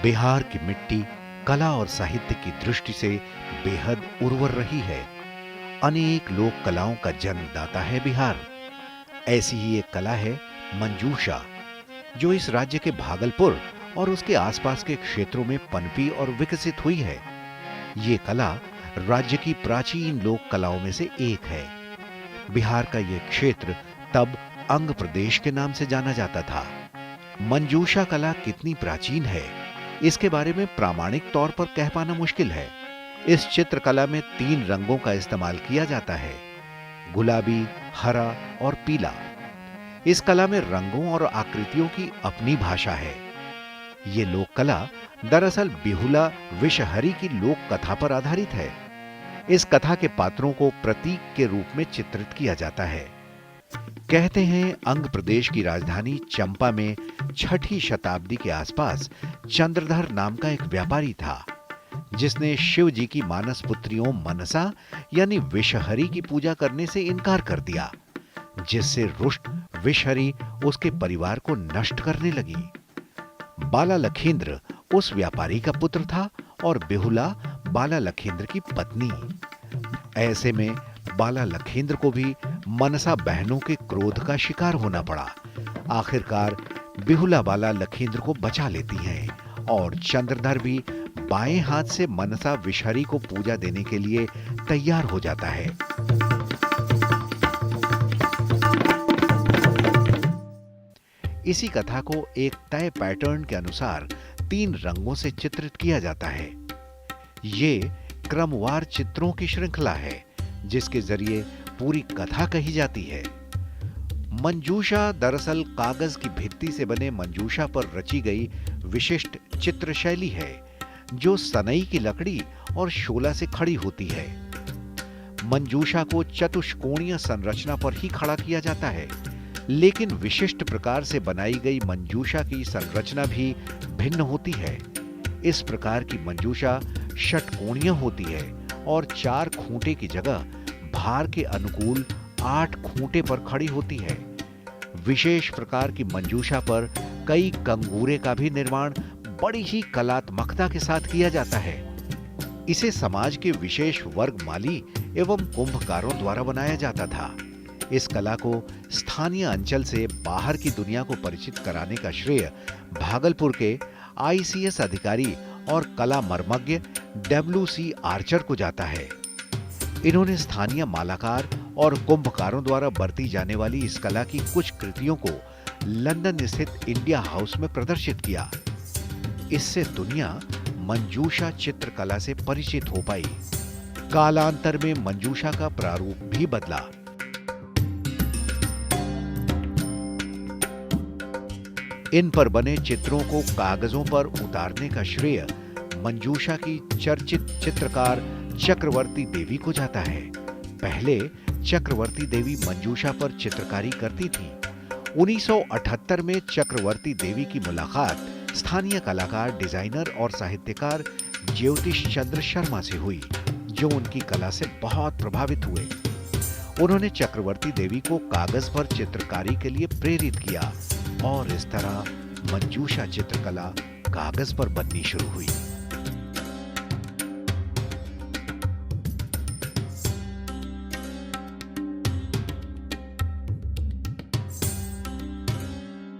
बिहार की मिट्टी कला और साहित्य की दृष्टि से बेहद उर्वर रही है। अनेक लोक कलाओं का जन्मदाता है बिहार। ऐसी ही एक कला है मंजूषा, जो इस राज्य के भागलपुर और उसके आसपास के क्षेत्रों में पनपी और विकसित हुई है। ये कला राज्य की प्राचीन लोक कलाओं में से एक है। बिहार का यह क्षेत्र तब अंग प्रदेश के नाम से जाना जाता था। मंजूषा कला कितनी प्राचीन है, इसके बारे में प्रामाणिक तौर पर कह पाना मुश्किल है। इस चित्रकला में 3 रंगों का इस्तेमाल किया जाता है, गुलाबी, हरा और पीला। इस कला में रंगों और आकृतियों की अपनी भाषा है। ये लोक कला दरअसल बिहुला विषहरी की लोक कथा पर आधारित है। इस कथा के पात्रों को प्रतीक के रूप में चित्रित किया जाता है। कहते हैं अंग प्रदेश की राजधानी चंपा में 6ठी शताब्दी के आसपास चंद्रधर नाम का एक व्यापारी था, जिसने शिव जी की मानस पुत्रियों मनसा यानी विषहरी की पूजा करने से इनकार कर दिया, जिससे रुष्ट विषहरी उसके परिवार को नष्ट करने लगी। बाला लखेंद्र उस व्यापारी का पुत्र था और बिहुला बाला लखेंद्र की पत्नी। ऐसे में बाला लखेंद्र को भी मनसा बहनों के क्रोध का शिकार होना पड़ा। आखिरकार बिहुला बाला लखेंद्र को बचा लेती हैं और चंद्रधर भी बाएं हाथ से मनसा विषहरी को पूजा देने के लिए तैयार हो जाता है। इसी कथा को एक तय पैटर्न के अनुसार 3 रंगों से चित्रित किया जाता है। ये क्रमवार चित्रों की श्रृंखला है, जिसके जरिए पूरी कथा कही जाती है। मंजूषा दरअसल कागज की भित्ति से बने मंजूषा पर रची गई विशिष्ट चित्र शैली है, जो सनई की लकड़ी और शोला से खड़ी होती है। मंजूषा को चतुष्कोणीय संरचना पर ही खड़ा किया जाता है, लेकिन विशिष्ट प्रकार से बनाई गई मंजूषा की संरचना भी भिन्न होती है। इस प्रकार की मंजूषा षटकोणीय होती है और 4 खूंटे की जगह भार के अनुकूल 8 खूंटे पर खड़ी होती है। विशेष प्रकार की मंजूषा पर कई कंगूरे का भी निर्माण बड़ी ही कलात्मकता के साथ किया जाता है। इसे समाज के विशेष वर्ग माली एवं कुंभकारों द्वारा बनाया जाता था। इस कला को स्थानीय अंचल से बाहर की दुनिया को परिचित कराने का श्रेय भागलपुर के आईसीएस अधिकारी और कला मर्मज्ञ WC आर्चर को जाता है। इन्होंने स्थानीय मालाकार और कुंभकारों द्वारा बरती जाने वाली इस कला की कुछ कृतियों को लंदन स्थित इंडिया हाउस में प्रदर्शित किया। इससे दुनिया मंजूषा चित्रकला से परिचित हो पाई। कालांतर में मंजूषा का प्रारूप भी बदला। इन पर बने चित्रों को कागजों पर उतारने का श्रेय मंजूषा की चर्चित चित्रकार चक्रवर्ती देवी को जाता है। पहले चक्रवर्ती देवी मंजूषा पर चित्रकारी करती थी। 1978 में चक्रवर्ती देवी की मुलाकात स्थानीय कलाकार, डिजाइनर और साहित्यकार ज्योतिष चंद्र शर्मा से हुई, जो उनकी कला से बहुत प्रभावित हुए। उन्होंने चक्रवर्ती देवी को कागज पर चित्रकारी के लिए प्रेरित किया और इस तरह मंजूषा चित्रकला कागज पर बननी शुरू हुई।